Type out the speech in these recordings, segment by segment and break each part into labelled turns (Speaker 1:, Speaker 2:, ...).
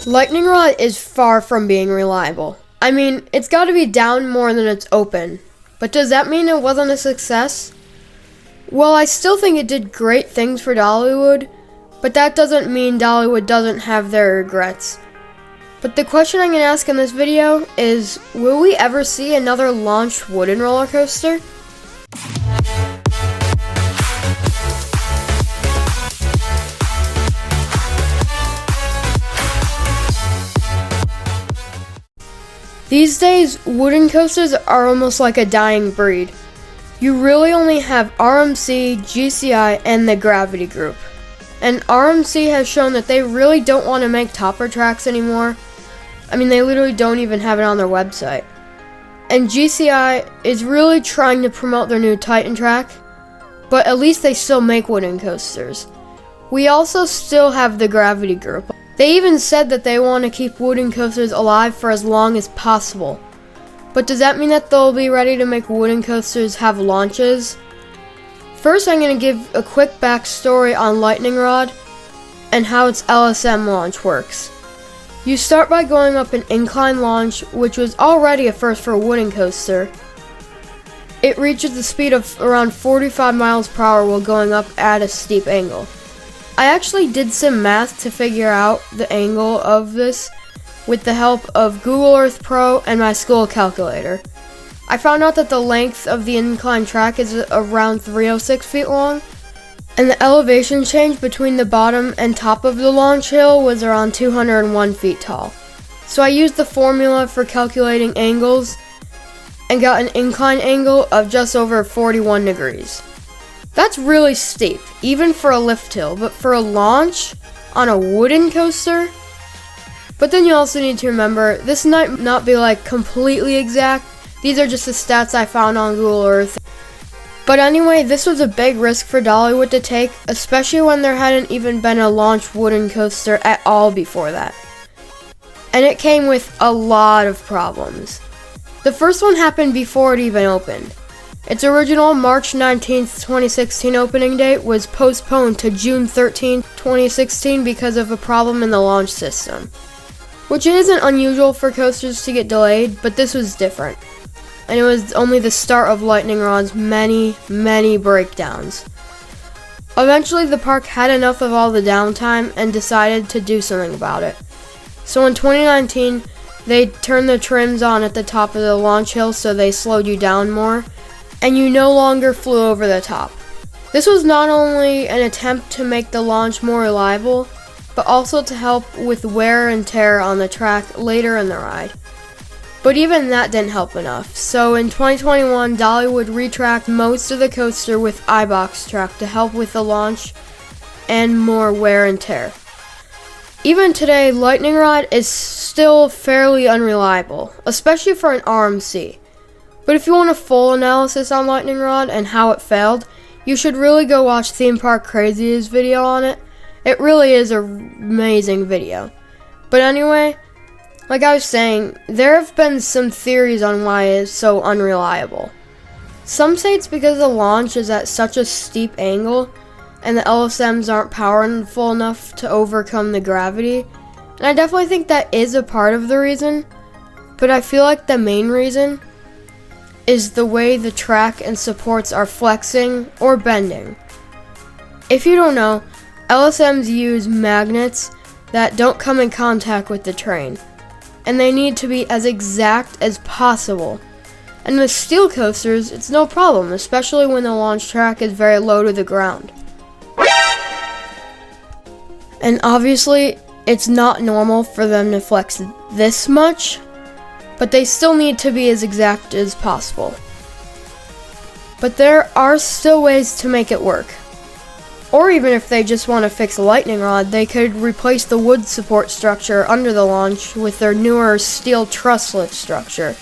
Speaker 1: Lightning rod is far from being reliable. I mean, it's got to be down more than it's open. But does that mean it wasn't a success? Well, I still think it did great things for Dollywood, but that doesn't mean Dollywood doesn't have their regrets. But the question I'm going to ask in this video is, will we ever see another launched wooden roller coaster? These days, wooden coasters are almost like a dying breed. You really only have RMC, GCI, and the Gravity Group. And RMC has shown that they really don't want to make topper tracks anymore. I mean, they literally don't even have it on their website. And GCI is really trying to promote their new Titan track, but at least they still make wooden coasters. We also still have the Gravity Group. They even said that they want to keep wooden coasters alive for as long as possible. But does that mean that they'll be ready to make wooden coasters have launches? First, I'm going to give a quick backstory on Lightning Rod and how its LSM launch works. You start by going up an incline launch, which was already a first for a wooden coaster. It reaches the speed of around 45 miles per hour while going up at a steep angle. I actually did some math to figure out the angle of this with the help of Google Earth Pro and my school calculator. I found out that the length of the incline track is around 306 feet long, and the elevation change between the bottom and top of the launch hill was around 201 feet tall. So I used the formula for calculating angles and got an incline angle of just over 41 degrees. That's really steep, even for a lift hill, but for a launch on a wooden coaster? But then you also need to remember, this might not be like completely exact. These are just the stats I found on Google Earth. But anyway, this was a big risk for Dollywood to take, especially when there hadn't even been a launched wooden coaster at all before that. And it came with a lot of problems. The first one happened before it even opened. Its original March 19th, 2016 opening date was postponed to June 13th, 2016 because of a problem in the launch system. Which isn't unusual for coasters to get delayed, but this was different. And it was only the start of Lightning Rod's many breakdowns. Eventually the park had enough of all the downtime and decided to do something about it. So in 2019, they turned the trims on at the top of the launch hill so they slowed you down more, and you no longer flew over the top. This was not only an attempt to make the launch more reliable, but also to help with wear and tear on the track later in the ride. But even that didn't help enough, so in 2021, Dollywood retracked most of the coaster with iBox track to help with the launch and more wear and tear. Even today, Lightning Rod is still fairly unreliable, especially for an RMC. But if you want a full analysis on Lightning Rod and how it failed, you should really go watch Theme Park Crazy's video on it. It really is an amazing video. But anyway, like I was saying, there have been some theories on why it is so unreliable. Some say it's because the launch is at such a steep angle and the LSMs aren't powerful enough to overcome the gravity. And I definitely think that is a part of the reason. But I feel like the main reason is the way the track and supports are flexing or bending. If you don't know, LSMs use magnets that don't come in contact with the terrain, and they need to be as exact as possible. And with steel coasters, it's no problem, especially when the launch track is very low to the ground. And obviously, it's not normal for them to flex this much, but they still need to be as exact as possible. But there are still ways to make it work. Or even if they just want to fix a Lightning Rod, they could replace the wood support structure under the launch with their newer steel truss lift structure.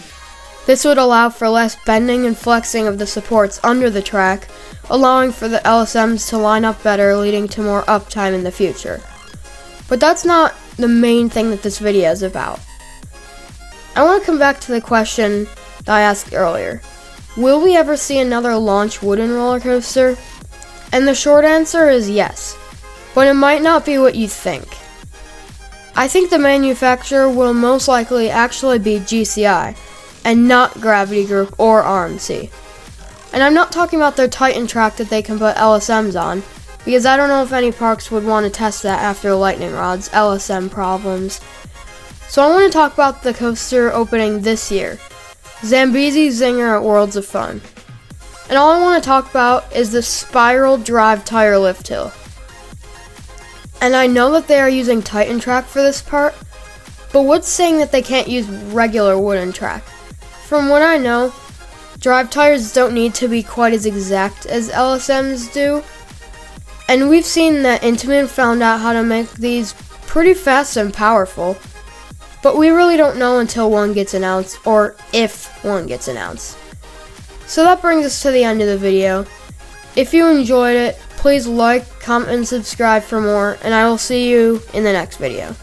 Speaker 1: This would allow for less bending and flexing of the supports under the track, allowing for the LSMs to line up better, leading to more uptime in the future. But that's not the main thing that this video is about. I want to come back to the question that I asked earlier. Will we ever see another launch wooden roller coaster? And the short answer is yes, but it might not be what you think. I think the manufacturer will most likely actually be GCI, and not Gravity Group or RMC. And I'm not talking about their Titan track that they can put LSMs on, because I don't know if any parks would want to test that after lightning rods, LSM problems. So I want to talk about the coaster opening this year, Zambezi Zinger at Worlds of Fun. And all I want to talk about is the Spiral Drive Tire Lift Hill. And I know that they are using Titan track for this part, but what's saying that they can't use regular wooden track? From what I know, drive tires don't need to be quite as exact as LSMs do. And we've seen that Intamin found out how to make these pretty fast and powerful. But we really don't know until one gets announced, or if one gets announced. So that brings us to the end of the video. If you enjoyed it, please like, comment, and subscribe for more, and I will see you in the next video.